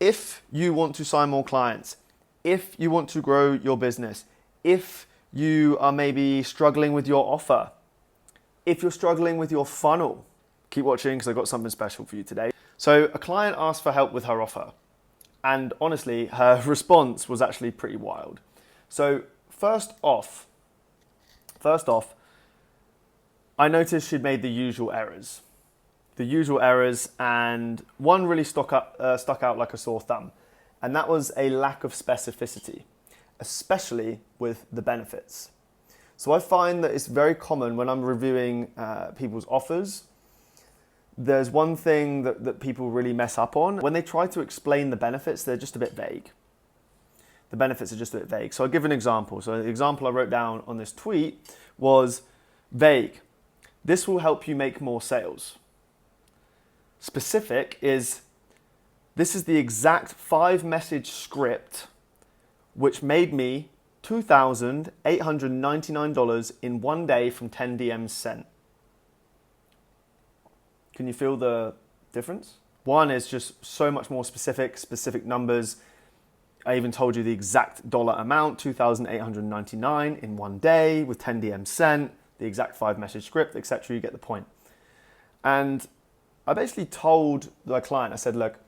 If you want to sign more clients, if you want to grow your business, if you are maybe struggling with your offer, if you're struggling with your funnel, keep watching because I've got something special for you today. So a client asked for help with her offer. And honestly, her response was actually pretty wild. So first off, I noticed she'd made the usual errors. And one really stuck out like a sore thumb. And that was a lack of specificity, especially with the benefits. So I find that it's very common when I'm reviewing people's offers, there's one thing that people really mess up on. When they try to explain the benefits, they're just a bit vague. The benefits are just a bit vague. So I'll give an example. So the example I wrote down on this tweet was vague. This will help you make more sales. Specific is, this is the exact 5-message script which made me $2,899 in one day from 10 DMs sent. Can you feel the difference? One is just so much more specific numbers. I even told you the exact dollar amount, $2,899 in one day with 10 DMs sent, the exact 5-message script, etc. You get the point. And I basically told the client, I said, look,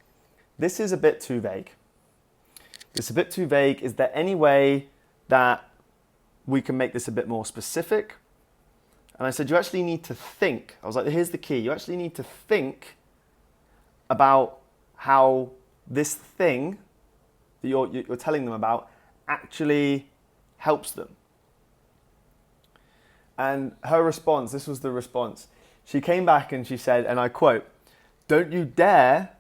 this is a bit too vague. It's a bit too vague. Is there any way that we can make this a bit more specific? And I said, you actually need to think. I was like, here's the key. You actually need to think about how this thing that you're telling them about actually helps them. And her response, this was the response. She came back and she said, and I quote, "Don't you dare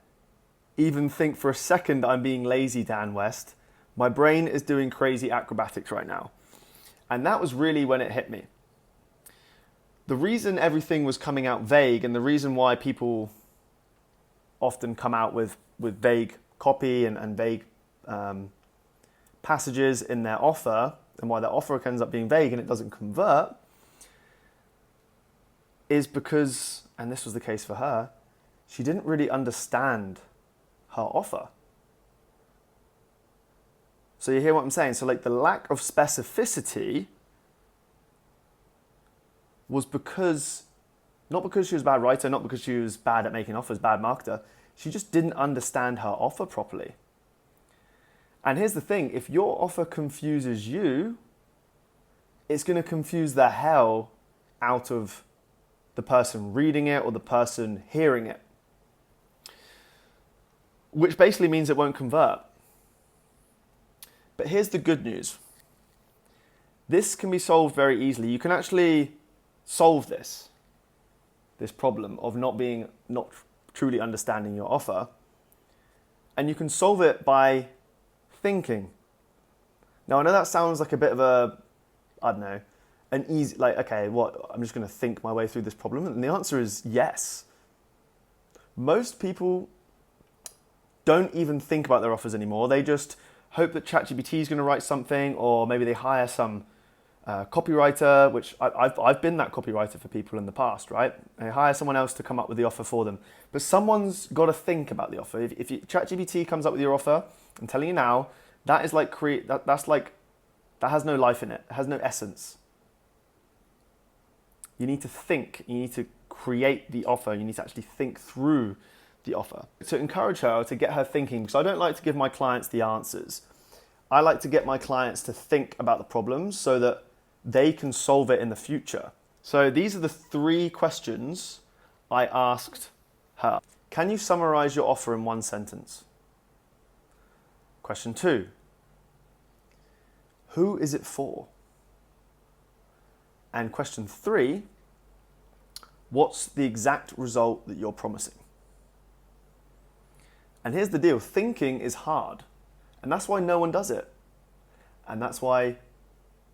even think for a second I'm being lazy, Dan West. My brain is doing crazy acrobatics right now." And that was really when it hit me. The reason everything was coming out vague, and the reason why people often come out with vague copy and vague passages in their offer, and why their offer ends up being vague and it doesn't convert, is because, and this was the case for her, she didn't really understand her offer. So you hear what I'm saying? So like the lack of specificity was because, not because she was a bad writer, not because she was bad at making offers, bad marketer. She just didn't understand her offer properly. And here's the thing, if your offer confuses you, it's going to confuse the hell out of the person reading it or the person hearing it. Which basically means it won't convert. But here's the good news. This can be solved very easily. You can actually solve this problem of not truly understanding your offer. And you can solve it by thinking. Now, I know that sounds like a bit of an easy, like, okay, what? I'm just going to think my way through this problem. And the answer is yes. Most people don't even think about their offers anymore. They just hope that ChatGPT is going to write something, or maybe they hire some copywriter, which I've been that copywriter for people in the past, right? They hire someone else to come up with the offer for them. But someone's got to think about the offer. If ChatGPT comes up with your offer, I'm telling you now, that is like that has no life in it. It has no essence. You need to think. You need to create the offer. You need to actually think through the offer. To encourage her, to get her thinking, because I don't like to give my clients the answers. I like to get my clients to think about the problems so that they can solve it in the future. So these are the 3 questions I asked her. Can you summarize your offer in one sentence? Question 2. Who is it for? And question 3, what's the exact result that you're promising? And here's the deal, thinking is hard. And that's why no one does it. And that's why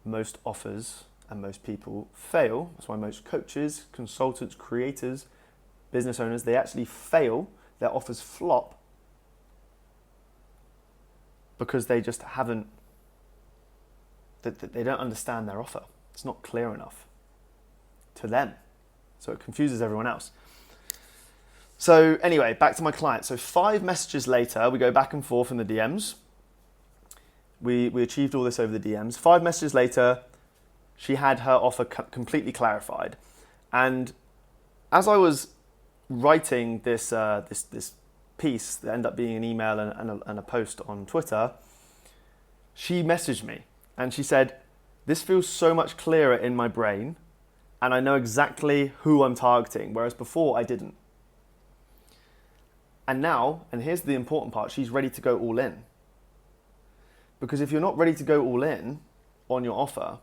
most offers and most people fail. That's why most coaches, consultants, creators, business owners, they actually fail. Their offers flop because they just haven't, they don't understand their offer. It's not clear enough to them. So it confuses everyone else. So anyway, back to my client. So 5 messages later, we go back and forth in the DMs. We achieved all this over the DMs. 5 messages later, she had her offer completely clarified. And as I was writing this piece that ended up being an email and a post on Twitter, she messaged me and she said, "This feels so much clearer in my brain and I know exactly who I'm targeting, whereas before I didn't." And now, and here's the important part, she's ready to go all in. Because if you're not ready to go all in on your offer,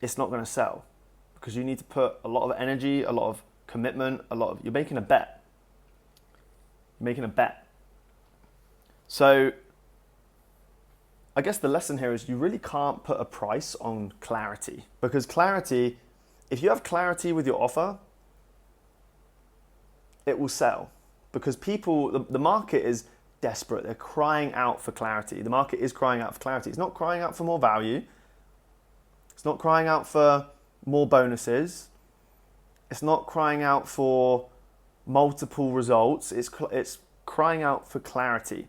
it's not going to sell. Because you need to put a lot of energy, a lot of commitment, you're making a bet. You're making a bet. So I guess the lesson here is you really can't put a price on clarity. Because clarity, if you have clarity with your offer, it will sell. Because people, the market is desperate. They're crying out for clarity. The market is crying out for clarity. It's not crying out for more value. It's not crying out for more bonuses. It's not crying out for multiple results. It's crying out for clarity.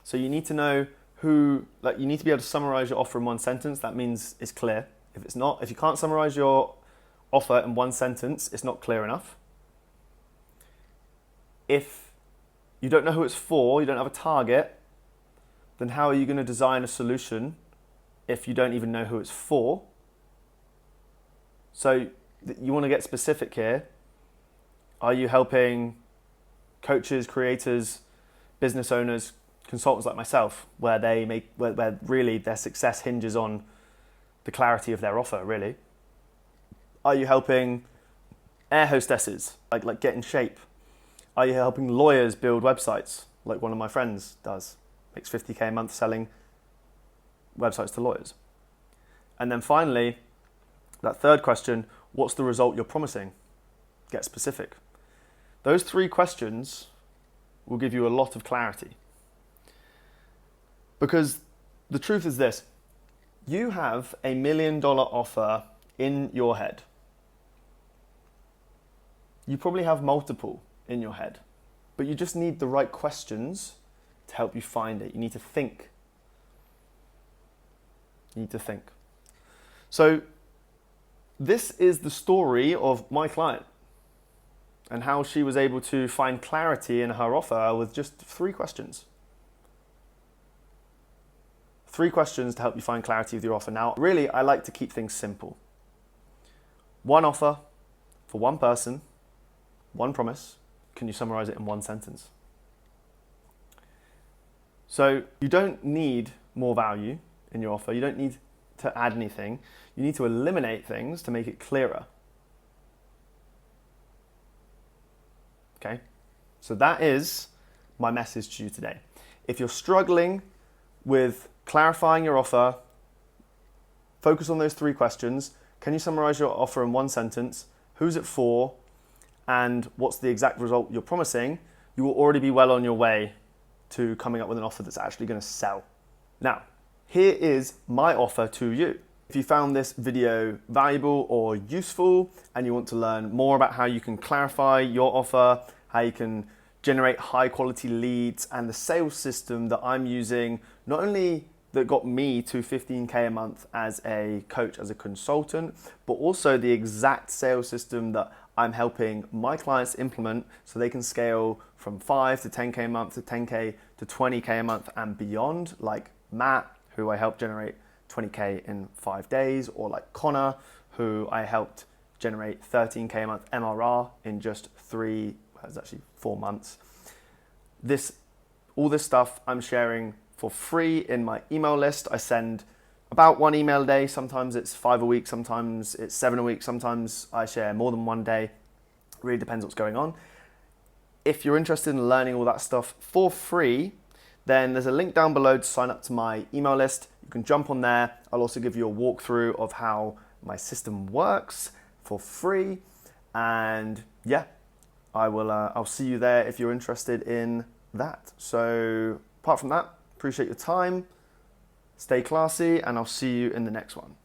So you need to know you need to be able to summarize your offer in one sentence. That means it's clear. If you can't summarize your offer in one sentence, it's not clear enough. If you don't know who it's for, you don't have a target, then how are you going to design a solution if you don't even know who it's for? So you want to get specific here. Are you helping coaches, creators, business owners, consultants like myself, where really their success hinges on the clarity of their offer, really? Are you helping air hostesses, like get in shape? Are you helping lawyers build websites, like one of my friends does? Makes 50K a month selling websites to lawyers. And then finally, that third question, what's the result you're promising? Get specific. Those 3 questions will give you a lot of clarity. Because the truth is this, you have $1 million offer in your head. You probably have multiple in your head, but you just need the right questions to help you find it. You need to think. You need to think. So this is the story of my client and how she was able to find clarity in her offer with just 3 questions. 3 questions to help you find clarity with your offer. Now, really, I like to keep things simple. 1 offer for 1 person, 1 promise. Can you summarize it in 1 sentence? So you don't need more value in your offer. You don't need to add anything. You need to eliminate things to make it clearer. Okay? So that is my message to you today. If you're struggling with clarifying your offer, focus on those 3 questions. Can you summarize your offer in 1 sentence? Who's it for? And what's the exact result you're promising? You will already be well on your way to coming up with an offer that's actually going to sell. Now, here is my offer to you. If you found this video valuable or useful and you want to learn more about how you can clarify your offer, how you can generate high quality leads, and the sales system that I'm using, not only that got me to 15K a month as a coach, as a consultant, but also the exact sales system that I'm helping my clients implement so they can scale from 5 to 10K a month to 10K to 20K a month and beyond, like Matt, who I helped generate 20K in 5 days, or like Connor, who I helped generate 13K a month MRR in just 4 months. All this stuff I'm sharing for free in my email list. I send about 1 email a day. Sometimes it's 5 a week, sometimes it's 7 a week, sometimes I share more than 1 day. It really depends what's going on. If you're interested in learning all that stuff for free, then there's a link down below to sign up to my email list. You can jump on there. I'll also give you a walkthrough of how my system works for free. And yeah, I'll see you there if you're interested in that. So apart from that, appreciate your time. Stay classy, and I'll see you in the next one.